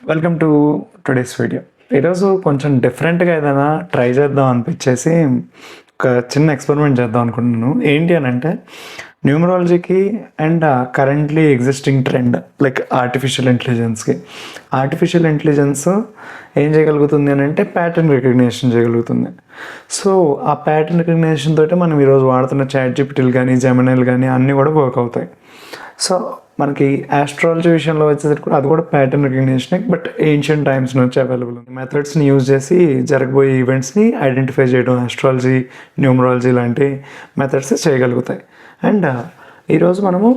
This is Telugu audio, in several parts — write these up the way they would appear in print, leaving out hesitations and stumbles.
Welcome to today's video. ఈరోజు కొంచెం డిఫరెంట్గా ఏదైనా ట్రై చేద్దాం అనిపించేసి ఒక చిన్న ఎక్స్పెరిమెంట్ చేద్దాం అనుకుంటున్నాను. ఏంటి అని అంటే న్యూమరాలజీకి and currently existing trend like artificial intelligence ఏం చేయగలుగుతుంది అని అంటే ప్యాటర్న్ రికగ్నిషన్ చేయగలుగుతుంది. సో ఆ ప్యాటర్న్ రికగ్నిషన్ తోటి మనం ఈరోజు వాడుతున్న చాట్ జీపీటీలు కానీ జెమినైలు కానీ అన్నీ కూడా వర్క్ అవుతాయి. సో మనకి ఆస్ట్రాలజీ విషయంలో వచ్చేసరికి కూడా అది కూడా pattern recognition, but ancient times నుంచి అవైలబుల్ ఉంది. మెథడ్స్ని యూజ్ చేసి జరగబోయే ఈవెంట్స్ని ఐడెంటిఫై చేయడం ఆస్ట్రాలజీ, న్యూమరాలజీ లాంటి మెథడ్స్ చేయగలుగుతాయి. అండ్ ఈరోజు మనము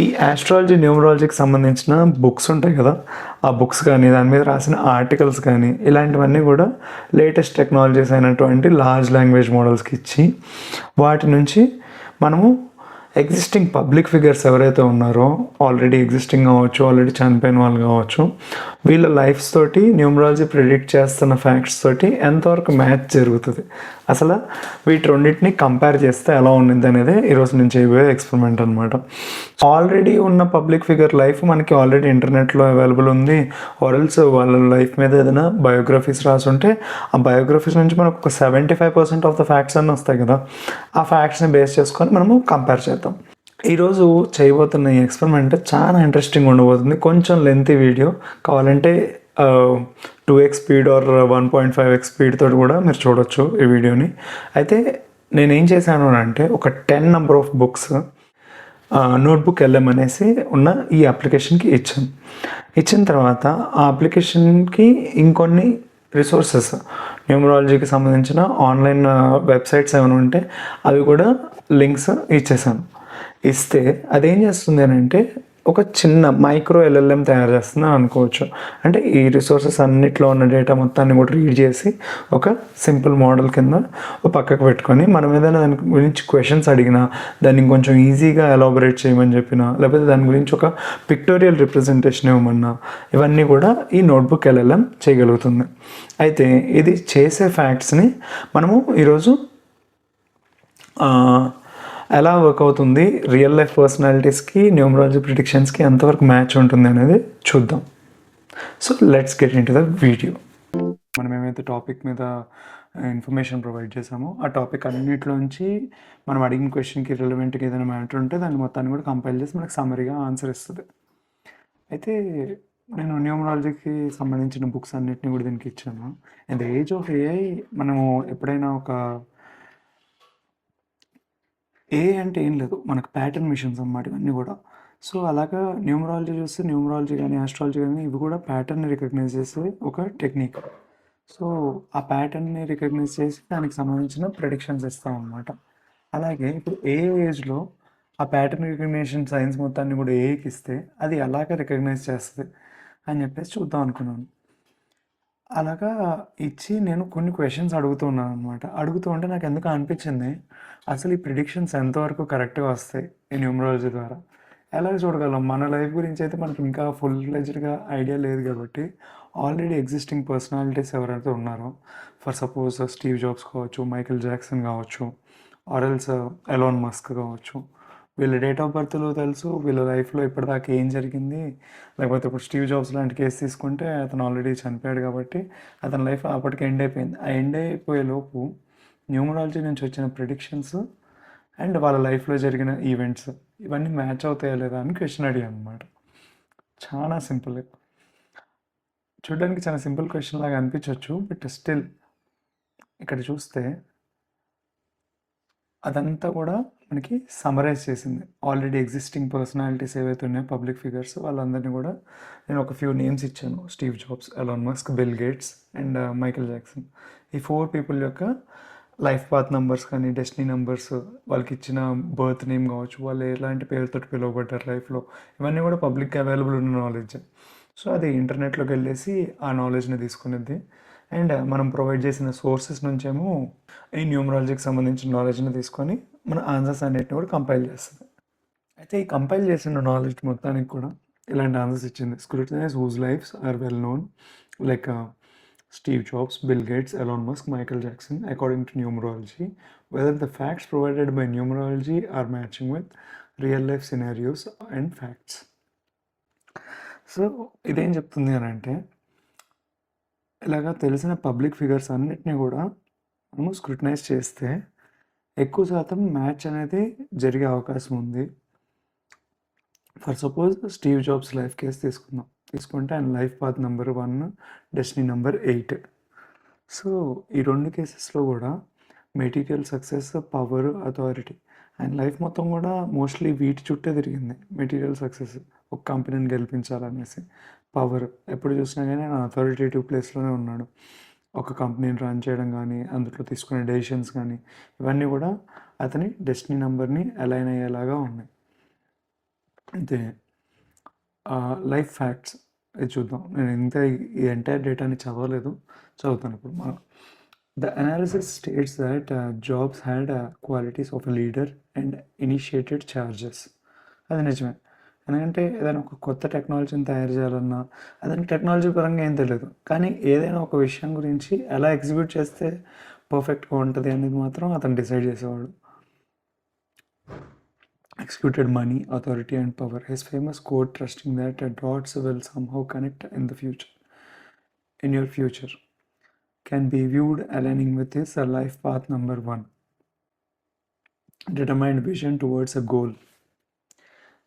ఈ ఆస్ట్రాలజీ, న్యూమరాలజీకి సంబంధించిన బుక్స్ ఉంటాయి కదా, ఆ బుక్స్ కానీ దాని మీద రాసిన ఆర్టికల్స్ కానీ ఇలాంటివన్నీ కూడా లేటెస్ట్ టెక్నాలజీస్ అయినటువంటి లార్జ్ లాంగ్వేజ్ మోడల్స్కి ఇచ్చి వాటి నుంచి మనము ఎగ్జిస్టింగ్ పబ్లిక్ ఫిగర్స్ ఎవరైతే ఉన్నారో, ఆల్రెడీ ఎగ్జిస్టింగ్ కావచ్చు, ఆల్రెడీ చనిపోయిన వాళ్ళు కావచ్చు, వీళ్ళ లైఫ్స్ తోటి న్యూమరాలజీ ప్రిడిక్ట్ చేస్తున్న ఫ్యాక్ట్స్ తోటి ఎంతవరకు మ్యాచ్ జరుగుతుంది, అసలు వీటి రెండింటిని కంపేర్ చేస్తే ఎలా ఉండింది అనేది ఈరోజు నేను చేయబోయే ఎక్స్పెరిమెంట్ అనమాట. ఆల్రెడీ ఉన్న పబ్లిక్ ఫిగర్ లైఫ్ మనకి ఆల్రెడీ ఇంటర్నెట్లో అవైలబుల్ ఉంది. ఆర్ఎల్స్ వాళ్ళ లైఫ్ మీద ఏదైనా బయోగ్రఫీస్ రాసుంటే ఆ బయోగ్రఫీస్ నుంచి మనకు ఒక 75% ఆఫ్ ద ఫ్యాక్ట్స్ అన్నీ వస్తాయి కదా, ఆ ఫ్యాక్ట్స్ని బేస్ చేసుకొని మనము కంపేర్ చేద్దాం. ఈరోజు చేయబోతున్న ఈ ఎక్స్పెరిమెంట్ చాలా ఇంట్రెస్టింగ్ ఉండబోతుంది. కొంచెం లెంతీ వీడియో, కావాలంటే 2x speed are 1.5x speed తోటి కూడా మీరు చూడొచ్చు ఈ వీడియోని. అయితే నేనేం చేశాను అంటే ఒక 10 number of books notebook LM అనేసి ఉన్న ఈ అప్లికేషన్కి ఇచ్చిన తర్వాత ఆ అప్లికేషన్కి ఇంకొన్ని రిసోర్సెస్, న్యూమరాలజీకి సంబంధించిన ఆన్లైన్ వెబ్సైట్స్ ఏమైనా ఉంటే అవి కూడా లింక్స్ ఇస్తే అదేం చేస్తుంది అని అంటే ఒక చిన్న మైక్రో LLM తయారు చేస్తుందని అనుకోవచ్చు. అంటే ఈ రిసోర్సెస్ అన్నిట్లో ఉన్న డేటా మొత్తాన్ని కూడా రీడ్ చేసి ఒక సింపుల్ మోడల్ కింద పక్కకు పెట్టుకొని మనం ఏదైనా దాని గురించి క్వశ్చన్స్ అడిగినా, దాన్ని కొంచెం ఈజీగా ఎలాబొరేట్ చేయమని చెప్పినా, లేకపోతే దాని గురించి ఒక పిక్టోరియల్ రిప్రజెంటేషన్ ఇవ్వమన్నా, ఇవన్నీ కూడా ఈ నోట్బుక్ LLM చేయగలుగుతుంది. అయితే ఇది చేసే ఫ్యాక్ట్స్ని మనము ఈరోజు ఎలా వర్క్ అవుతుంది, రియల్ లైఫ్ పర్సనాలిటీస్కి, న్యూమరాలజీ ప్రిడిక్షన్స్కి ఎంతవరకు మ్యాచ్ ఉంటుంది అనేది చూద్దాం. So let's get in to the video. మనం ఏమైతే టాపిక్ మీద ఇన్ఫర్మేషన్ ప్రొవైడ్ చేసామో ఆ టాపిక్ అన్నింటిలోంచి మనం అడిగిన క్వశ్చన్కి రిలవెంట్గా ఏదైనా మ్యాటర్ ఉంటే దాన్ని మొత్తాన్ని కూడా కంపైల్ చేసి మనకు సమ్మరీగా ఆన్సర్ ఇస్తుంది. అయితే నేను న్యూమరాలజీకి సంబంధించిన బుక్స్ అన్నిటిని కూడా దీనికి ఇచ్చాను. And the age of AI, మనము ఎప్పుడైనా ఒక అంటే ఏం లేదు, మనకు ప్యాటర్న్ మిషన్స్ అన్నమాట ఇవన్నీ కూడా. సో అలాగా న్యూమరాలజీ చూస్తే న్యూమరాలజీ కానీ ఆస్ట్రాలజీ కానీ ఇవి కూడా ప్యాటర్న్ని రికగ్నైజ్ చేసే ఒక టెక్నిక్. సో ఆ ప్యాటర్న్ని రికగ్నైజ్ చేసి దానికి సంబంధించిన ప్రెడిక్షన్స్ ఇస్తాం అన్నమాట. అలాగే ఇప్పుడు ఏజ్లో ఆ ప్యాటర్న్ రికగ్నిషన్ సైన్స్ మొత్తాన్ని కూడా ఏకి ఇస్తే అది అలాగే రికగ్నైజ్ చేస్తుంది అని చెప్పేసి చూద్దాం అనుకున్నాను. అలాగా ఇచ్చి నేను కొన్ని క్వశ్చన్స్ అడుగుతున్నాను అనమాట. అడుగుతూ ఉంటే నాకు ఎందుకు అనిపించింది, అసలు ఈ ప్రిడిక్షన్స్ ఎంతవరకు కరెక్ట్గా వస్తాయి ఈ న్యూమరాలజీ ద్వారా. ఎలా చూడగలం, మన లైఫ్ గురించి అయితే మనకి ఇంకా ఫుల్ ఫ్లెడ్జ్డ్గా ఐడియా లేదు కాబట్టి ఆల్రెడీ ఎగ్జిస్టింగ్ పర్సనాలిటీస్ ఎవరైతే ఉన్నారో, ఫర్ సపోజ్ స్టీవ్ జాబ్స్ కావచ్చు, మైకేల్ జాక్సన్ కావచ్చు, ఆర్ఎల్స్ ఎలాన్ మస్క్ కావచ్చు, వీళ్ళ డేట్ ఆఫ్ బర్త్లు తెలుసు, వీళ్ళ లైఫ్లో ఇప్పటిదాకా ఏం జరిగింది. లేకపోతే ఇప్పుడు స్టీవ్ జాబ్స్ లాంటి కేసు తీసుకుంటే అతను ఆల్రెడీ చనిపోయాడు కాబట్టి అతని లైఫ్ అప్పటికి ఎండ్ అయిపోయింది. ఆ ఎండ్ అయిపోయే లోపు న్యూమరాలజీ నుంచి వచ్చిన ప్రిడిక్షన్స్ అండ్ వాళ్ళ లైఫ్లో జరిగిన ఈవెంట్స్ ఇవన్నీ మ్యాచ్ అవుతాయా లేదా అని క్వశ్చన్ అడిగాను అనమాట. చాలా సింపుల్, చూడడానికి చాలా సింపుల్ క్వశ్చన్ లాగా అనిపించవచ్చు, బట్ స్టిల్ ఇక్కడ చూస్తే అదంతా కూడా మనకి సమరైజ్ చేసింది. ఆల్రెడీ ఎగ్జిస్టింగ్ పర్సనాలిటీస్ ఏవైతే ఉన్నాయో పబ్లిక్ ఫిగర్స్, వాళ్ళందరినీ కూడా నేను ఒక ఫ్యూ నేమ్స్ ఇచ్చాను. Steve jobs, Elon Musk, bill gates and Michael Jackson. ఈ 4 పీపుల్ యొక్క లైఫ్ పాత్ నెంబర్స్ కానీ, డెస్టినీ నెంబర్స్, వాళ్ళకి ఇచ్చిన బర్త్ నేమ్ కావచ్చు, వాళ్ళు ఎలాంటి పేరుతో పిలువబడ్డారు లైఫ్లో, ఇవన్నీ కూడా పబ్లిక్గా అవైలబుల్ ఉన్న నాలెడ్జ్. సో అది ఇంటర్నెట్లోకి వెళ్ళేసి ఆ నాలెడ్జ్ని తీసుకునేది. అండ్ మనం ప్రొవైడ్ చేసిన సోర్సెస్ నుంచేమో ఈ న్యూమరాలజీకి సంబంధించిన నాలెడ్జ్ని తీసుకొని మన ఆన్సర్స్ అన్నిటిని కూడా కంపైల్ చేస్తుంది. అయితే ఈ కంపైల్ చేసిన నాలెడ్జ్ మొత్తానికి కూడా ఇలాంటి ఆన్సర్స్ ఇచ్చింది. Scrutinize whose lives are well known like Steve Jobs, Bill Gates, Elon Musk, Michael Jackson, according to numerology, whether the facts provided by numerology are matching with real life scenarios and facts. So ఇదేం చెప్తుంది అని అంటే, ఇలాగా తెలిసిన పబ్లిక్ ఫిగర్స్ అన్నిటిని కూడా మనము స్క్రూటనైజ్ చేస్తే ఎక్కువ శాతం మ్యాచ్ అనేది జరిగే అవకాశం ఉంది. For suppose Steve jobs life case తీసుకుంటే ఆయన life path number 1, destiny number 8. So ఈ 2 కేసెస్లో కూడా మెటీరియల్ సక్సెస్, పవర్, అథారిటీ, ఆయన లైఫ్ మొత్తం కూడా మోస్ట్లీ వీటి చుట్టే తిరిగింది. మెటీరియల్ సక్సెస్, ఒక కంపెనీని గెలిపించాలనేసి, పవర్, ఎప్పుడు చూసినా కానీ ఆయన అథారిటేటివ్ ప్లేస్లోనే ఉన్నాడు. ఒక కంపెనీని రన్ చేయడం కానీ, అందులో తీసుకునే డెసిషన్స్ కానీ, ఇవన్నీ కూడా అతని డెస్టినీ నెంబర్ని అలైన్ అయ్యేలాగా ఉన్నాయి. అంతే. లైఫ్ ఫ్యాక్ట్స్ ఇది చూద్దాం. నేను ఈ ఎంటైర్ డేటాని చదువుతాను ఇప్పుడు మనం. The analysis states that Jobs had qualities of a leader and initiated charges. అది నిజమే. ఎందుకంటే ఏదైనా ఒక కొత్త టెక్నాలజీని తయారు చేయాలన్నా అతనికి టెక్నాలజీ పరంగా ఏం తెలియదు, కానీ ఏదైనా ఒక విషయం గురించి ఎలా ఎగ్జిక్యూట్ చేస్తే పర్ఫెక్ట్గా ఉంటుంది అనేది మాత్రం అతను డిసైడ్ చేసేవాడు. Executed money, authority and power. His famous quote, trusting that dots will somehow connect in your future, can be viewed aligning with his life path number 1, determined vision towards a goal.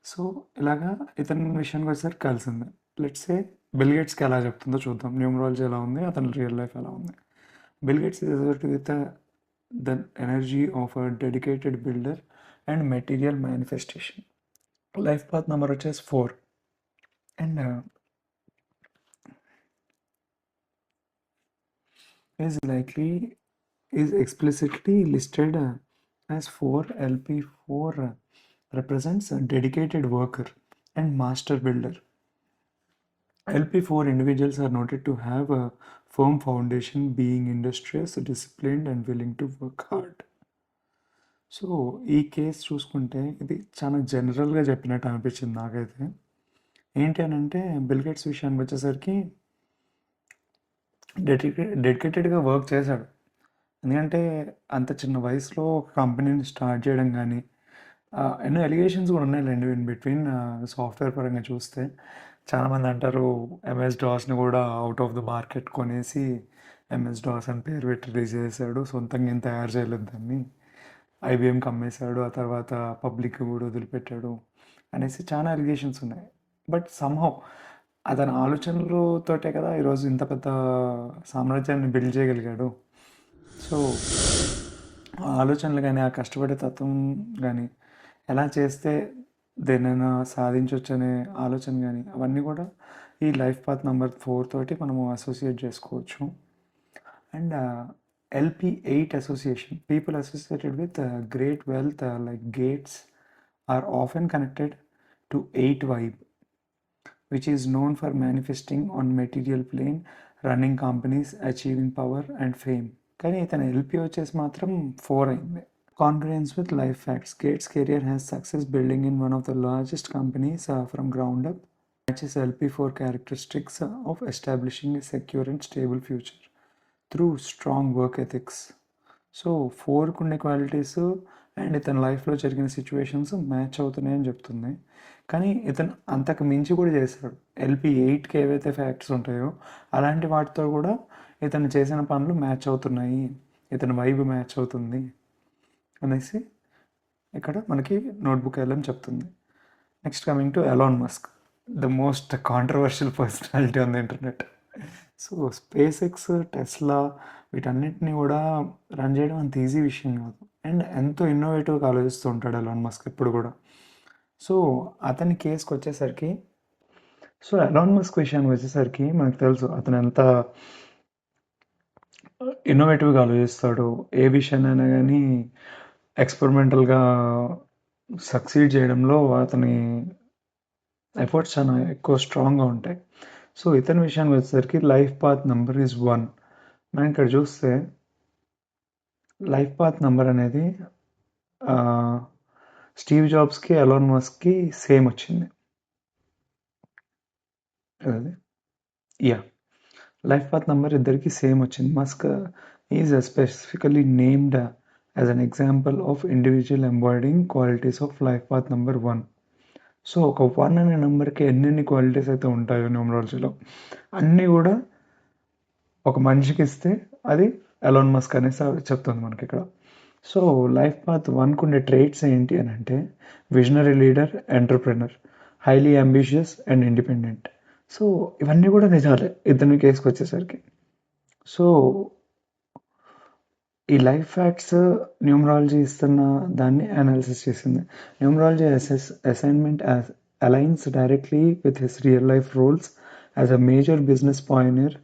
So ఇలాగా ఇతని విషయానికి వచ్చేసరికి కలిసిందే. లెట్స్ సే బిల్ గేట్స్కి ఎలా చెప్తుందో చూద్దాం. న్యూమరాలజీ ఎలా ఉంది, అతని రియల్ లైఫ్ ఎలా ఉంది. Bill gates is associated with the energy of a dedicated builder and material manifestation. Life path number వచ్చేసి 4 and is explicitly listed as 4. LP4 represents a dedicated worker and master builder. LP4 individuals are noted to have a firm foundation, being industrious, disciplined and willing to work hard. So ఈ కేసు చూసుకుంటే ఇది చాలా జనరల్గా చెప్పినట్టు అనిపించింది నాకైతే. ఏంటి అని అంటే, బిల్ గేట్స్ విషయానికి వచ్చేసరికి డెడికేటెడ్గా వర్క్ చేశాడు. ఎందుకంటే అంత చిన్న వయసులో ఒక కంపెనీని స్టార్ట్ చేయడం కానీ, ఎన్నో ఎలిగేషన్స్ కూడా ఉన్నాయిలేండి ఇన్ బిట్వీన్. సాఫ్ట్వేర్ పరంగా చూస్తే చాలామంది అంటారు ఎంఎస్ డాస్ని కూడా అవుట్ ఆఫ్ ద మార్కెట్ కొనేసి ఎంఎస్ డాస్ అని పేరు పెట్టి రిలీజ్ చేశాడు, సొంతంగా ఏం తయారు చేయలేదు దాన్ని, ఐబిఎంకి అమ్మేశాడు, ఆ తర్వాత పబ్లిక్ కూడా వదిలిపెట్టాడు అనేసి చాలా ఎలిగేషన్స్ ఉన్నాయి. బట్ సమ్హౌ అతని ఆలోచనలతోటే కదా ఈరోజు ఇంత పెద్ద సామ్రాజ్యాన్ని బిల్డ్ చేయగలిగాడు. సో ఆలోచనలు కానీ, ఆ కష్టపడే తత్వం కానీ, ఎలా చేస్తే దేనైనా సాధించవచ్చు అనే ఆలోచన కానీ, అవన్నీ కూడా ఈ లైఫ్ పాత్ నెంబర్ 4 తోటి మనము అసోసియేట్ చేసుకోవచ్చు. And LP8 association, people associated with great wealth like Gates are often connected to 8 vibe, which is known for manifesting on material plane, running companies, achieving power and fame. కానీ ఇతను LP వచ్చేసి మాత్రం 4 అయింది. Congruence with life facts. Gates' career has success building in one of the largest companies from ground up, matches LP4 characteristics of establishing a secure and stable future through strong work ethics. So 4కు ఉండే క్వాలిటీస్ అండ్ ఇతని లైఫ్లో జరిగిన సిచ్యువేషన్స్ మ్యాచ్ అవుతున్నాయని చెప్తుంది. కానీ ఇతను అంతకు మించి కూడా చేశాడు. LP8కి ఏవైతే ఫ్యాక్ట్స్ ఉంటాయో అలాంటి వాటితో కూడా ఇతను చేసిన పనులు మ్యాచ్ అవుతున్నాయి, ఇతని వైబ్ మ్యాచ్ అవుతుంది అనేసి ఇక్కడ మనకి నోట్బుక్ ఎల్ఎం చెప్తుంది. Next coming to Elon Musk, the most controversial personality on the internet. So space X, Tesla వీటన్నిటిని కూడా రన్ చేయడం అంత ఈజీ విషయం కాదు. అండ్ ఎంతో ఇన్నోవేటివ్గా ఆలోచిస్తూ ఉంటాడు ఎలాన్ మస్క్ ఎప్పుడు కూడా. సో అతని కేసుకి వచ్చేసరికి, సో ఎలాన్ మస్క్ విషయానికి వచ్చేసరికి మనకు తెలుసు అతను ఎంత ఇన్నోవేటివ్గా ఆలోచిస్తాడు. ఏ విషయాన్నైనా కానీ ఎక్స్పెరిమెంటల్గా సక్సీడ్ చేయడంలో అతని ఎఫర్ట్స్ చాలా ఎక్కువ స్ట్రాంగ్గా ఉంటాయి. సో ఇతని విషయానికి వచ్చేసరికి లైఫ్ పాత్ నెంబర్ ఈజ్ 1. మనం ఇక్కడ చూస్తే లైఫ్ పాత్ నెంబర్ అనేది స్టీవ్ జాబ్స్కి, ఎలాన్ మస్క్కి సేమ్ వచ్చింది. అదే లైఫ్ పాత్ నెంబర్ ఇద్దరికి సేమ్ వచ్చింది. Musk is specifically named as an example of individual embodying qualities of life path number 1. So ఒక 1 అనే నెంబర్కి ఎన్నెన్ని క్వాలిటీస్ అయితే ఉంటాయో న్యూమరాలజీలో అన్నీ కూడా ఒక మనిషికి ఇస్తే అది ఎలాన్ మస్క్ అనేసి చెప్తుంది మనకి ఇక్కడ. సో లైఫ్ పాత్ 1కు ఉండే ట్రేట్స్ ఏంటి అని అంటే visionary leader, entrepreneur, highly ambitious and independent. So ఇవన్నీ కూడా నిజాలే ఇతని కేసుకి వచ్చేసరికి. సో ఈ లైఫ్ ఫ్యాక్ట్స్ న్యూమరాలజీ ఇస్తున్న దాన్ని అనాలిసిస్ చేసింది. Numerology assignment aligns directly with his real life roles as a major business pioneer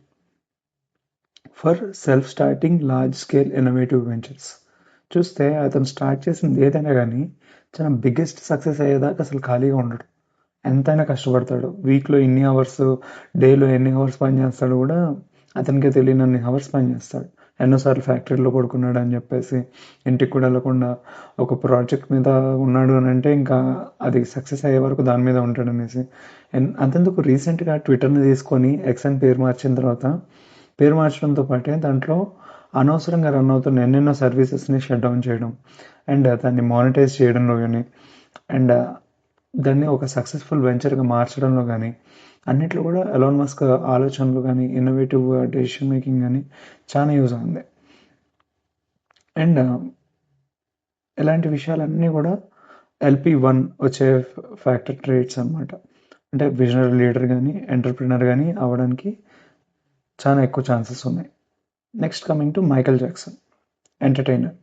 for self starting large scale innovative ventures. చూస్తే అతను స్టార్ట్ చేసింది ఏదైనా కానీ చాలా బిగ్గెస్ట్ సక్సెస్ అయ్యేదాకా అసలు ఖాళీగా ఉండడు. ఎంతైనా కష్టపడతాడు. వీక్లో ఇన్ని అవర్స్, డేలో ఎన్ని అవర్స్ పని చేస్తాడు కూడా అతనికే తెలియనన్ని అవర్స్ పని చేస్తాడు. ఎన్నోసార్లు ఫ్యాక్టరీలో పడుకున్నాడు అని చెప్పేసి ఇంటికి కూడా వెళ్ళకుండా ఒక ప్రాజెక్ట్ మీద ఉన్నాడు అని అంటే ఇంకా అది సక్సెస్ అయ్యే వరకు దాని మీద ఉంటాడు అనేసి. అంతెందుకు రీసెంట్గా ట్విట్టర్ని తీసుకొని ఎక్స్ అని పేరు మార్చిన తర్వాత పేరు మార్చడంతో పాటే దాంట్లో అనవసరంగా రన్ అవుతున్న ఎన్నెన్నో సర్వీసెస్ని షట్ డౌన్ చేయడం అండ్ దాన్ని మానిటైజ్ చేయడంలో కానీ అండ్ దాన్ని ఒక సక్సెస్ఫుల్ వెంచర్గా మార్చడంలో కానీ అన్నిట్లో కూడా ఎలాన్ మస్క్ ఆలోచనలు కానీ ఇన్నోవేటివ్ డెసిషన్ మేకింగ్ కానీ చాలా యూజ్ అయింది. అండ్ ఇలాంటి విషయాలన్నీ కూడా LP1 వచ్చే ఫ్యాక్టర్ ట్రేట్స్ అనమాట. అంటే విజనరీ లీడర్ కానీ ఎంటర్ప్రినర్ కానీ అవ్వడానికి చాలా ఎక్కువ ఛాన్సెస్ ఉన్నాయి. Next coming to Michael Jackson, entertainer.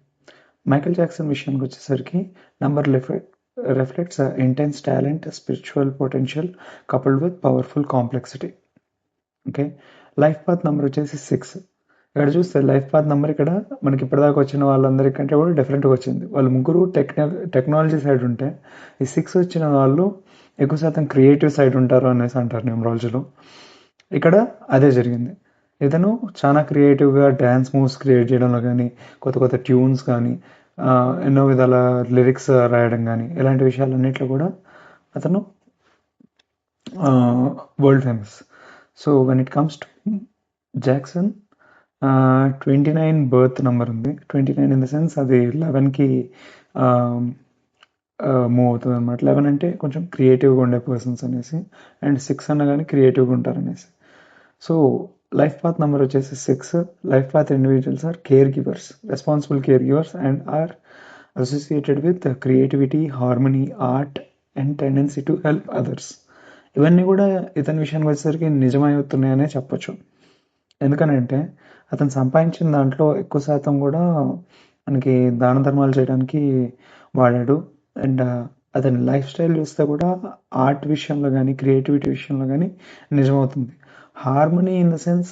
Michael Jackson విషయానికి వచ్చేసరికి number reflects intense talent, spiritual potential coupled with powerful complexity. Okay, life path number వచ్చేసి 6. ఇక్కడ చూస్తే లైఫ్ పాత్ నెంబర్ ఇక్కడ మనకి ఇప్పటిదాకా వచ్చిన వాళ్ళందరికంటే కూడా డిఫరెంట్గా వచ్చింది. వాళ్ళు ముగ్గురు టెక్నాలజీ సైడ్ ఉంటే ఈ 6 వచ్చిన వాళ్ళు ఎక్కువ శాతం క్రియేటివ్ సైడ్ ఉంటారు అనేసి అంటారు న్యూమరాలజీలో. ఇక్కడ అదే జరిగింది. ఇతను చాలా క్రియేటివ్గా డ్యాన్స్ మూవ్స్ క్రియేట్ చేయడంలో కానీ కొత్త కొత్త ట్యూన్స్ కానీ ఎన్నో విధాల లిరిక్స్ రాయడం కానీ ఇలాంటి విషయాలన్నింటిలో కూడా అతను world famous. So when it comes to Jackson 29 birth number ఉంది. 29 ఇన్ ద సెన్స్ అది 11కి మూవ్ అవుతుంది అనమాట. 11 అంటే కొంచెం క్రియేటివ్గా ఉండే పర్సన్స్ అనేసి అండ్ 6 అన్న కానీ క్రియేటివ్గా ఉంటారనేసి. సో లైఫ్ పాత్ నెంబర్ వచ్చేసి 6. Life path individuals are care givers, responsible care givers and are associated with creativity, harmony, art and tendency to help others. ఇవన్నీ కూడా ఇతని విషయానికి వచ్చేసరికి నిజమవుతున్నాయనే చెప్పొచ్చు. ఎందుకనంటే అతను సంపాదించిన దాంట్లో ఎక్కువ శాతం కూడా మనకి దాన ధర్మాలు చేయడానికి వాడాడు. అండ్ అతని లైఫ్ స్టైల్ చూస్తే కూడా ఆర్ట్ విషయంలో కానీ క్రియేటివిటీ విషయంలో కానీ నిజమవుతుంది. హార్మనీ ఇన్ ద సెన్స్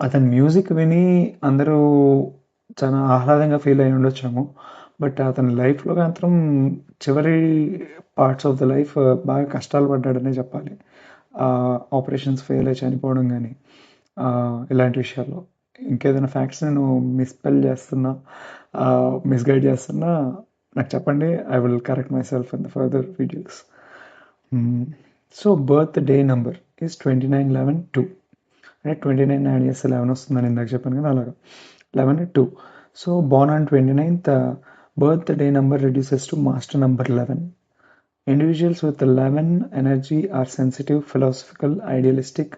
అతని మ్యూజిక్ విని అందరూ చాలా ఆహ్లాదంగా ఫీల్ అయి ఉండొచ్చాము. బట్ అతని లైఫ్లో మాత్రం చివరి పార్ట్స్ ఆఫ్ ద లైఫ్ బాగా కష్టాలు పడ్డాడనే చెప్పాలి. ఆపరేషన్స్ ఫెయిల్ అయి చనిపోవడం కానీ ఇలాంటి విషయాల్లో. ఇంకేదైనా ఫ్యాక్ట్స్ నేను మిస్పెల్ చేస్తున్నా, మిస్గైడ్ చేస్తున్నా నాకు చెప్పండి. I will correct my self in the further videos. So birth day number is 2911-2. అంటే 29 యాడ్ చేస్తే 11 వస్తుందని ఇందాక చెప్పాను కదా, అలాగా 11-2. So Born on 29th, birth day number reduces to master number 11. Individuals with 11 energy are sensitive, philosophical, idealistic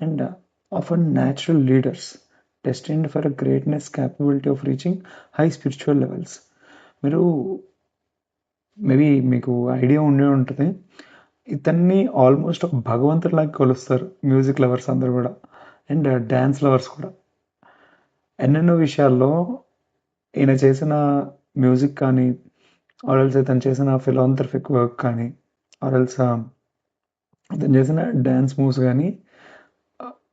and often natural leaders, destined for a greatness, capability of reaching high spiritual levels. మీరు మేబీ మీకు ఐడియా ఉండే ఉంటుంది, ఇతన్ని ఆల్మోస్ట్ ఒక భగవంతుడిలాగా కొలుస్తారు మ్యూజిక్ లవర్స్ అందరు కూడా అండ్ డ్యాన్స్ లవర్స్ కూడా. ఎన్నెన్నో విషయాల్లో ఈయన చేసిన మ్యూజిక్ కానీ ఆర్ఎల్స్ ఇతను చేసిన ఫిలాంథ్రఫిక్ వర్క్ కానీ ఆర్ఎల్స్ ఇతను చేసిన డ్యాన్స్ మూవ్స్ కానీ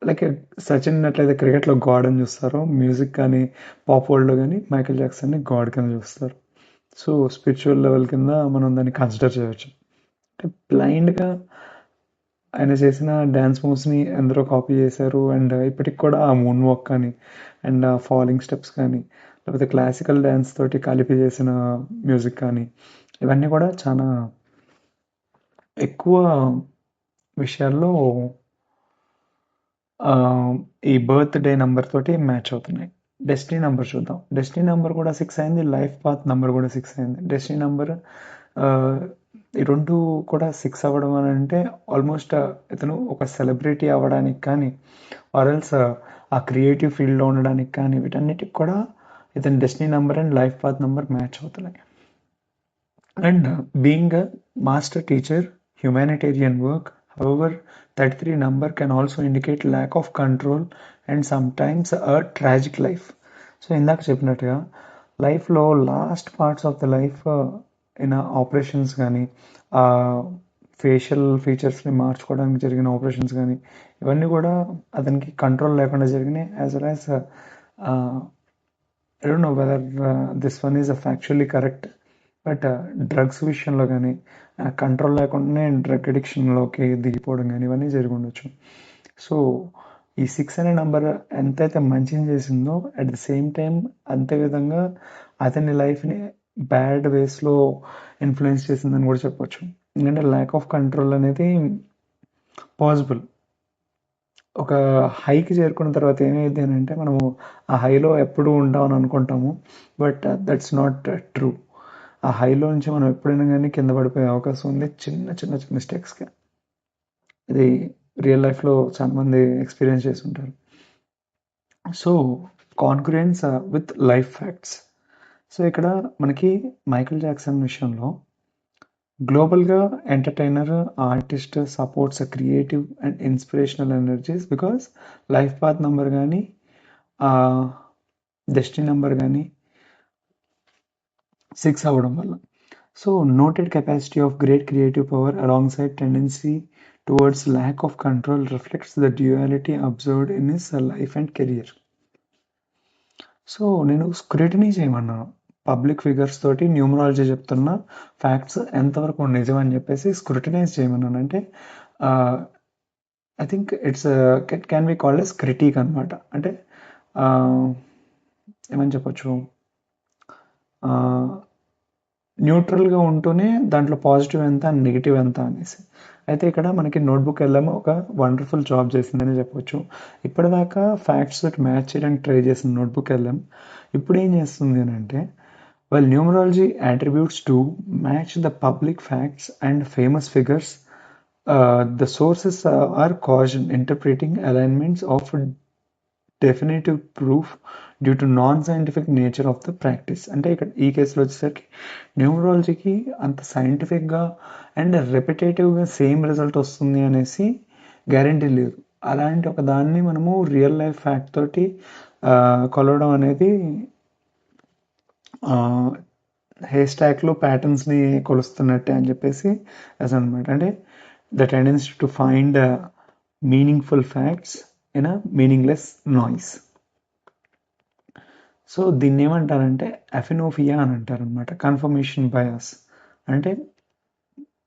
లైక్ సచిన్ అట్లయితే క్రికెట్లో గాడ్ అని చూస్తారు, మ్యూజిక్ కానీ పాప్ వరల్డ్లో కానీ మైకేల్ జాక్సన్ని గాడ్ కింద చూస్తారు. సో స్పిరిచువల్ లెవెల్ కింద మనం దాన్ని కన్సిడర్ చేయవచ్చు. అంటే బ్లైండ్గా ఆయన చేసిన డ్యాన్స్ మూవ్స్ని ఎందరో కాపీ చేశారు అండ్ ఇప్పటికి కూడా ఆ మూన్ వాక్ కానీ అండ్ ఆ ఫాలింగ్ స్టెప్స్ కానీ లేకపోతే క్లాసికల్ డ్యాన్స్ తోటి కలిపి చేసిన మ్యూజిక్ కానీ ఇవన్నీ కూడా చాలా ఎక్కువ విషయాల్లో ఈ బర్త్ డే నెంబర్ తోటి మ్యాచ్ అవుతున్నాయి. డెస్టినీ నెంబర్ చూద్దాం. డెస్టినీ నెంబర్ కూడా 6 అయింది, లైఫ్ పాత్ నెంబర్ కూడా 6 అయింది. డెస్టినీ నెంబర్ ఈ 2 కూడా 6 అవ్వడం అని అంటే ఆల్మోస్ట్ ఇతను ఒక సెలబ్రిటీ అవ్వడానికి కానీ ఆర్ ఎల్స్ ఆ క్రియేటివ్ ఫీల్డ్‌లో ఉండడానికి కానీ వీటన్నిటికి కూడా ఇతని destiny number and life path number match అవుతున్నాయి. And being a master teacher, humanitarian work, however, 33 number can also indicate lack of control and sometimes a tragic life. So ఇందాక చెప్పినట్టుగా లైఫ్లో last parts of the life in operations కానీ ఫేషియల్ ఫీచర్స్ని మార్చుకోవడానికి జరిగిన ఆపరేషన్స్ కానీ ఇవన్నీ కూడా అతనికి కంట్రోల్ లేకుండా జరిగినాయి. As well as I don't know whether this one is factually correct, but drugs విషయంలో కానీ కంట్రోల్ లేకుండానే డ్రగ్ అడిక్షన్లోకి దిగిపోవడం కానీ ఇవన్నీ జరిగి ఉండొచ్చు. సో ఈ 6 అనే నెంబర్ ఎంతైతే మంచిని చేసిందో అట్ ద సేమ్ టైం అంతే విధంగా అతని లైఫ్ని బ్యాడ్ వేస్లో ఇన్ఫ్లుయెన్స్ చేసిందని కూడా చెప్పొచ్చు. ఎందుకంటే ల్యాక్ ఆఫ్ కంట్రోల్ అనేది పాసిబుల్. ఒక హైకి చేరుకున్న తర్వాత ఏమైంది అని అంటే మనము ఆ హైలో ఎప్పుడూ ఉంటామని అనుకుంటాము, బట్ దట్స్ నాట్ ట్రూ. ఆ హైలో నుంచి మనం ఎప్పుడైనా కానీ కింద పడిపోయే అవకాశం ఉంది చిన్న చిన్న మిస్టేక్స్కి. ఇది రియల్ లైఫ్లో చాలామంది ఎక్స్పీరియన్స్ చేసి ఉంటారు. So concurrence with life facts. So ఇక్కడ మనకి మైకేల్ జాక్సన్ విషయంలో గ్లోబల్గా entertainer, artist, supports creative and inspirational energies because life path number కానీ డెస్టినీ నెంబర్ కానీ 6 అవ్వడం వల్ల. So noted capacity of great creative power alongside tendency towards lack of control reflects the duality observed in his life and career. So నేను స్క్రూటినీ చేయమన్నాను. పబ్లిక్ ఫిగర్స్ తోటి న్యూమరాలజీ చెప్తున్న ఫ్యాక్ట్స్ ఎంతవరకు నిజం అని చెప్పేసి స్క్రూటినైజ్ చేయమన్నాను. అంటే I think it's can be called as critic అనమాట. అంటే ఏమని చెప్పొచ్చు, న్యూట్రల్గా ఉంటూనే దాంట్లో పాజిటివ్ ఎంత నెగిటివ్ ఎంత అనేసి. అయితే ఇక్కడ మనకి నోట్బుక్ వెళ్ళాం ఒక వండర్ఫుల్ జాబ్ చేసిందని చెప్పొచ్చు. ఇప్పటిదాకా ఫ్యాక్ట్స్ తోటి మ్యాచ్ చేయడానికి ట్రై చేసిన నోట్బుక్ వెళ్ళాం. ఇప్పుడు ఏం చేస్తుంది అని అంటే while numerology attributes to match the public facts and famous figures, the sources are caution interpreting alignments of definitive proof due to non scientific nature of the practice. అంటే ఇక్కడ ఈ కేసులో వచ్చేసరికి న్యూమరాలజీకి అంత సైంటిఫిక్గా అండ్ రెపిటేటివ్గా సేమ్ రిజల్ట్ వస్తుంది అనేసి గ్యారంటీ లేదు. అలాంటి ఒక దాన్ని మనము రియల్ లైఫ్ ఫ్యాక్ట్ తోటి కొలవడం అనేది హెయిర్ స్టాక్లో ప్యాటర్న్స్ని కొలుస్తున్నట్టే అని చెప్పేసి అసలు అనమాట. అంటే the tendency to find meaningful facts in a meaningless noise. So దీన్ని ఏమంటారంటే అఫినోఫియా అని అంటారు అనమాట. కన్ఫర్మేషన్ బయాస్ అంటే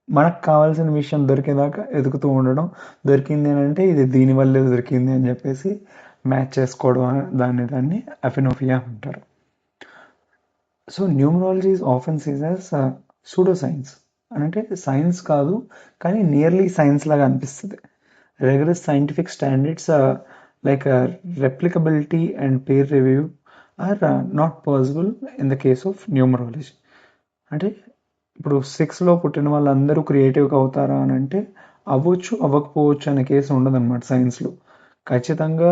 మనకు కావాల్సిన విషయం దొరికేదాకా ఎదుగుతూ ఉండడం, దొరికింది అని అంటే ఇది దీనివల్లే దొరికింది అని చెప్పేసి మ్యాచ్ చేసుకోవడం, దాన్ని అఫినోఫియా అంటారు. So numerology is often seen as pseudo science అని, అంటే సైన్స్ కాదు కానీ నియర్లీ సైన్స్ లాగా అనిపిస్తుంది. Regular scientific standards like replicability and peer review are not possible in the case of numerology. అంటే ఇప్పుడు 6లో పుట్టిన వాళ్ళందరూ క్రియేటివ్గా అవుతారా అని అంటే అవ్వచ్చు, అవ్వకపోవచ్చు అనే కేసు ఉండదన్నమాట సైన్స్లో. ఖచ్చితంగా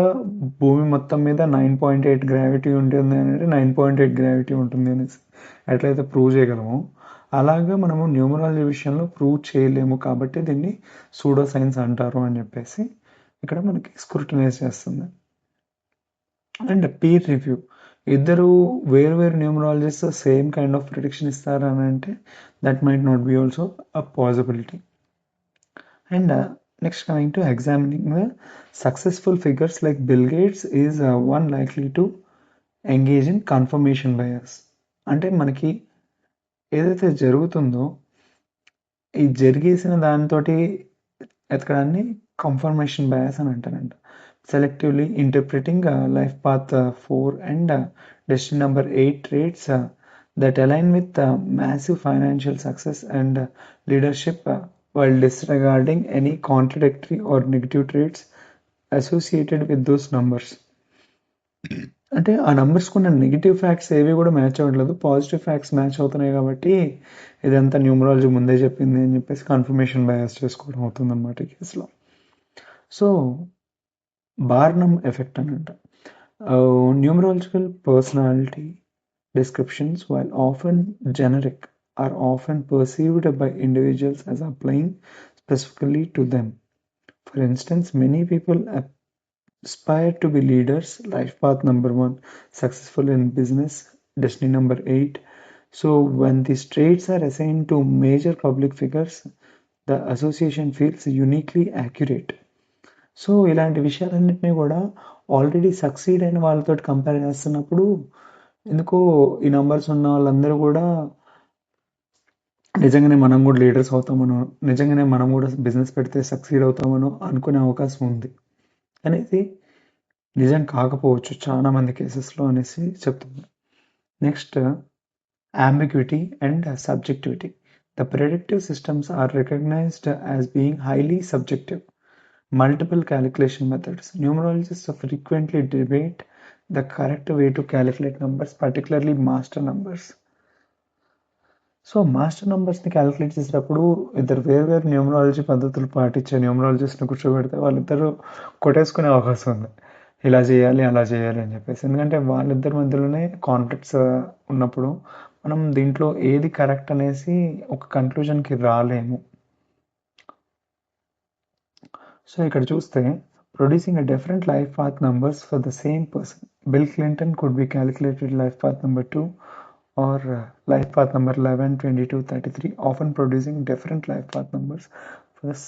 భూమి మొత్తం మీద 9.8 గ్రావిటీ ఉంటుంది అంటే 9.8 గ్రావిటీ ఉంటుంది అనేసి ఎట్లయితే ప్రూవ్ చేయగలమో అలాగా మనము న్యూమరాలజీ విషయంలో ప్రూవ్ చేయలేము. కాబట్టి దీన్ని సూడో సైన్స్ అంటారు అని చెప్పేసి ఇక్కడ మనకి స్క్రూటినైజ్ చేస్తుంది. అండ్ పీర్ రివ్యూ, ఇద్దరు వేరు వేరు numerologist same kind of prediction ఇస్తారు అని అంటే that might not be also a possibility. And next coming to examining the successful figures like bill gates is one likely to engage in confirmation bias. అంటే మనకి ఏదైతే జరుగుతుందో ఈ జరిగేసిన దాంతో ఎతకడాన్ని కన్ఫర్మేషన్ బయాస్ అని అంటారంట. Selectively interpreting life path 4 and destiny number 8 traits that align with massive financial success and leadership while disregarding any contradictory or negative traits associated with those numbers. అంటే ఆ నంబర్స్ కొన్ని నెగిటివ్ ఫ్యాక్ట్స్ ఏవి కూడా మ్యాచ్ అవ్వట్లేదు, పాజిటివ్ ఫ్యాక్ట్స్ మ్యాచ్ అవుతున్నాయి కాబట్టి ఇదంతా న్యూమరాలజీ ముందే చెప్పింది అని చెప్పేసి కన్ఫర్మేషన్ బయాస్ చేసుకోవడం అవుతుంది అనమాట ఈ కేసులో. సో బార్నమ్ ఎఫెక్ట్ అని అంట. Numerological personality descriptions, while often generic, are often perceived by individuals as applying specifically to them. For instance, many people aspire to be leaders, life path number 1, successful in business, destiny number 8. So, when these traits are assigned to major public figures, the association feels uniquely accurate. So ఇలాంటి విషయాలన్నింటినీ కూడా ఆల్రెడీ సక్సీడ్ అయిన వాళ్ళతో కంపేర్ చేస్తున్నప్పుడు ఎందుకో ఈ నంబర్స్ ఉన్న వాళ్ళందరూ కూడా నిజంగానే మనం కూడా లీడర్స్ అవుతామనో, నిజంగానే మనం కూడా బిజినెస్ పెడితే సక్సీడ్ అవుతామనో అనుకునే అవకాశం ఉంది. అనేది నిజం కాకపోవచ్చు చాలా మంది కేసెస్లో అనేసి చెప్తుంది. Next ambiguity and subjectivity. The predictive systems are recognized as being highly subjective. Multiple calculation methods. Numerologists frequently debate the correct way to calculate numbers, particularly master numbers. So master నంబర్స్ని క్యాలిక్యులేట్ చేసేటప్పుడు ఇద్దరు వేరు న్యూమరాలజీ పద్ధతులు పాటించే న్యూమరాలజిస్ట్ని కూర్చోబెడితే వాళ్ళిద్దరూ కొట్టేసుకునే అవకాశం ఉంది, ఇలా చేయాలి అలా చేయాలి అని చెప్పేసి. ఎందుకంటే వాళ్ళిద్దరి మధ్యలోనే కాన్ఫ్లిక్ట్స్ ఉన్నప్పుడు మనం దీంట్లో ఏది కరెక్ట్ అనేసి ఒక కన్క్లూజన్కి రాలేము. సో ఇక్కడ చూస్తే producing a different life path numbers for the same person. Bill Clinton could be calculated life path number 2 or life path number 11, 22, 33, often producing different life path numbers for this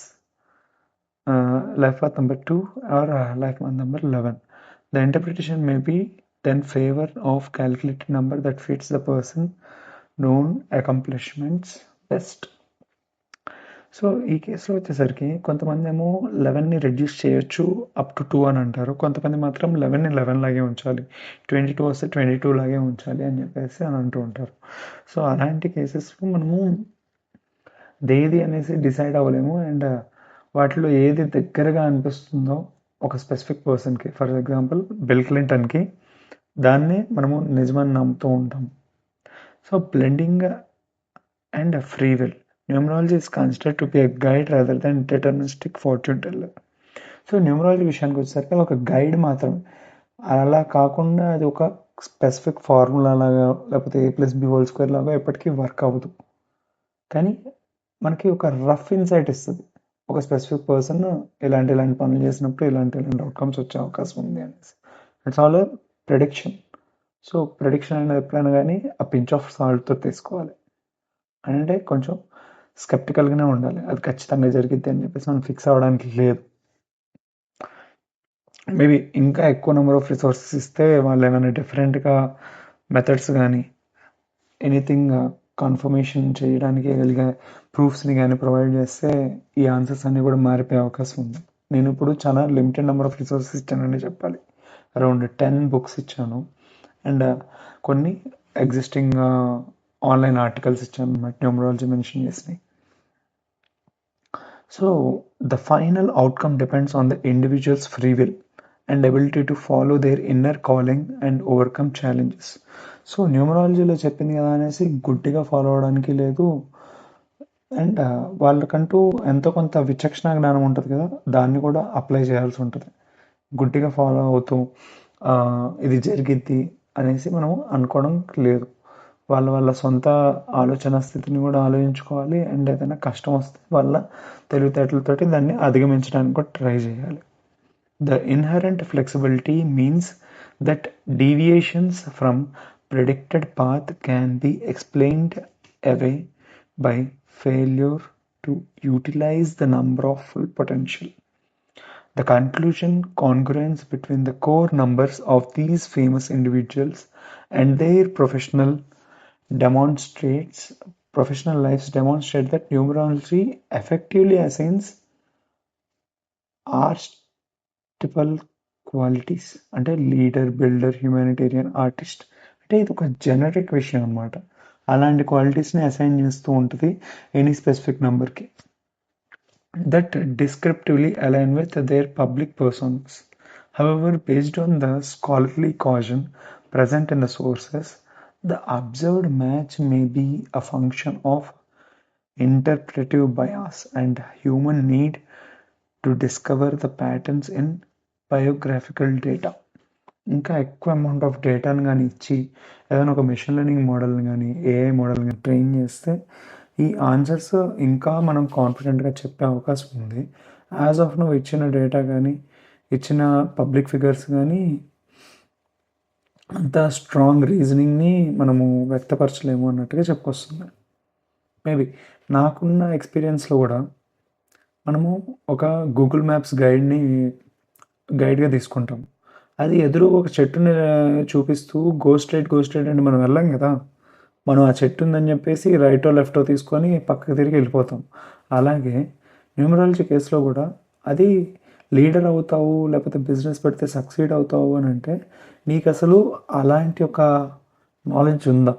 life path number 2 or life path number 11. The interpretation may be then favor of calculated number that fits the person known accomplishments best. So ఈ కేసులో వచ్చేసరికి కొంతమంది ఏమో 11ని రెడ్యూస్ చేయొచ్చు అప్ టు 2 అని అంటారు, కొంతమంది మాత్రం 11ని 11 లాగే ఉంచాలి, 22 వస్తే 22 లాగే ఉంచాలి అని చెప్పేసి అని అంటూ ఉంటారు. సో అలాంటి కేసెస్లో మనము దేది అనేసి డిసైడ్ అవ్వలేము. అండ్ వాటిలో ఏది దగ్గరగా అనిపిస్తుందో ఒక స్పెసిఫిక్ పర్సన్కి, ఫర్ ఎగ్జాంపుల్ బిల్ క్లింటన్కి, దాన్నే మనము నిజమని నమ్ముతూ ఉంటాం. So blending and free will. Numerology is considered to be a guide rather than deterministic fortune teller. So numerology విషయానికి వచ్చేసరికి ఒక గైడ్ మాత్రమే, అలా కాకుండా అది ఒక స్పెసిఫిక్ ఫార్ములా లాగా లేకపోతే A+B² లాగా ఎప్పటికీ వర్క్ అవ్వదు. కానీ మనకి ఒక రఫ్ ఇన్సైట్ ఇస్తుంది, ఒక స్పెసిఫిక్ పర్సన్ ఇలాంటి పనులు చేసినప్పుడు ఇలాంటి అవుట్కమ్స్ వచ్చే అవకాశం ఉంది అనేసి. It's all prediction. So prediction అనేది ఎప్పుడైనా కానీ ఆ పించ్ ఆఫ్ సాల్ట్తో తీసుకోవాలి, అంటే కొంచెం స్కెప్టికల్గానే ఉండాలి, అది ఖచ్చితంగా జరిగిద్ది అని చెప్పేసి మనం ఫిక్స్ అవ్వడానికి లేదు. మేబీ ఇంకా ఎక్కువ నెంబర్ ఆఫ్ రిసోర్సెస్ ఇస్తే వాళ్ళు ఏమైనా డిఫరెంట్గా మెథడ్స్ కానీ ఎనీథింగ్ కన్ఫర్మేషన్ చేయడానికి కలిగే ప్రూఫ్స్ని కానీ ప్రొవైడ్ చేస్తే ఈ ఆన్సర్స్ అన్నీ కూడా మారిపోయే అవకాశం ఉంది. నేను ఇప్పుడు చాలా లిమిటెడ్ నెంబర్ ఆఫ్ రిసోర్సెస్ ఇచ్చానని చెప్పాలి, అరౌండ్ 10 బుక్స్ ఇచ్చాను అండ్ కొన్ని ఎగ్జిస్టింగ్ ఆన్లైన్ ఆర్టికల్స్ ఇచ్చాను అన్నమాట న్యూమరాలజీ మెన్షన్ చేసినాయి. So the final outcome depends on the individuals free will and ability to follow their inner calling and overcome challenges. So న్యూమరాలజీలో చెప్పింది కదా అనేసి గుడ్డిగా ఫాలో అవడానికి లేదు. అండ్ వాళ్ళకంటూ ఎంతో కొంత విచక్షణ జ్ఞానం ఉంటుంది కదా, దాన్ని కూడా అప్లై చేయాల్సి ఉంటుంది. గుడ్డిగా ఫాలో అవుతూ ఇది జరిగిద్ది అనేసి మనం అనుకోవడం లేదు. వాళ్ళ సొంత ఆలోచన స్థితిని కూడా ఆలోచించుకోవాలి. అండ్ ఏదైనా కష్టం వస్తే వాళ్ళ తెలివితేటలతోటి దాన్ని అధిగమించడానికి కూడా ట్రై చేయాలి. The inherent flexibility means that deviations from predicted path can be explained away by failure to utilize the number of full potential. The conclusion congruence between the core numbers of these famous individuals and their professional lives demonstrate that numerology effectively assigns archetypal qualities, అంటే లీడర్, బిల్డర్, హ్యూమానిటేరియన్, ఆర్టిస్ట్, అంటే ఇది ఒక జెనరిక్ విషయం అనమాట. అలాంటి క్వాలిటీస్ని అసైన్ చేస్తూ ఉంటుంది ఎనీ స్పెసిఫిక్ నెంబర్కి that descriptively align with their public persons. However, based on the scholarly caution present in the sources, the observed match may be a function of interpretive bias and human need to discover the patterns in biographical data. ఇంకా ఎక్కువ అమౌంట్ ఆఫ్ డేటాను కానీ ఇచ్చి ఏదైనా ఒక మెషిన్ లెర్నింగ్ మోడల్ని కానీ ఏఐ మోడల్ని కానీ ట్రైన్ చేస్తే ఈ ఆన్సర్స్ ఇంకా మనం కాన్ఫిడెంట్గా చెప్పే అవకాశం ఉంది. యాజ్ ఆఫ్ నువ్వు ఇచ్చిన డేటా కానీ ఇచ్చిన పబ్లిక్ ఫిగర్స్ కానీ అంత స్ట్రాంగ్ రీజనింగ్ని మనము వ్యక్తపరచలేము అన్నట్టుగా చెప్పొస్తుంది. మేబీ నాకున్న ఎక్స్పీరియన్స్లో కూడా మనము ఒక గూగుల్ మ్యాప్స్ గైడ్గా తీసుకుంటాం. అది ఎదురు ఒక చెట్టుని చూపిస్తూ గో స్ట్రైట్ అంటే మనం వెళ్ళాం కదా, మనం ఆ చెట్టు ఉందని చెప్పేసి రైటో లెఫ్టో తీసుకొని పక్కకు తిరిగి వెళ్ళిపోతాం. అలాగే న్యూమరాలజీ కేసులో కూడా అది లీడర్ అవుతావు లేకపోతే బిజినెస్ పెడితే సక్సీడ్ అవుతావు అని అంటే నీకు అసలు అలాంటి ఒక నాలెడ్జ్ ఉందా,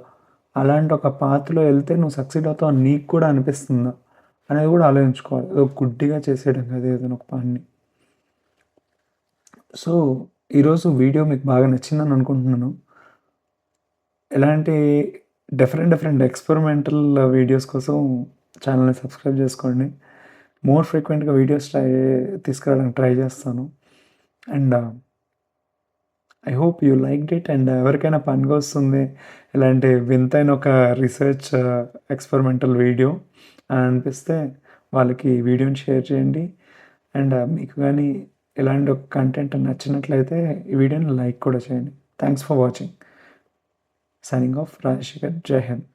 అలాంటి ఒక పాత్రలో వెళ్తే నువ్వు సక్సీడ్ అవుతావు అని నీకు కూడా అనిపిస్తుందా అనేది కూడా ఆలోచించుకోవాలి. ఏదో గుడ్డిగా చేసేయడం కదా ఏదైనా ఒక పని. సో ఈరోజు వీడియో మీకు బాగా నచ్చిందని అనుకుంటున్నాను. ఎలాంటి డిఫరెంట్ ఎక్స్పెరిమెంటల్ వీడియోస్ కోసం ఛానల్ని సబ్స్క్రైబ్ చేసుకోండి. మోర్ ఫ్రీక్వెంట్గా వీడియోస్ తీసుకురావడానికి ట్రై చేస్తాను. And I hope you liked it. And ఎవరికైనా పనిగా వస్తుంది ఇలాంటి వింతైన ఒక రీసెర్చ్ ఎక్స్పెరిమెంటల్ వీడియో అని అనిపిస్తే వాళ్ళకి ఈ వీడియోని షేర్ చేయండి. అండ్ మీకు కానీ ఇలాంటి ఒక కంటెంట్ నచ్చినట్లయితే ఈ వీడియోని లైక్ కూడా చేయండి. Thanks for watching. Signing off Rajasekhar. జై హింద్.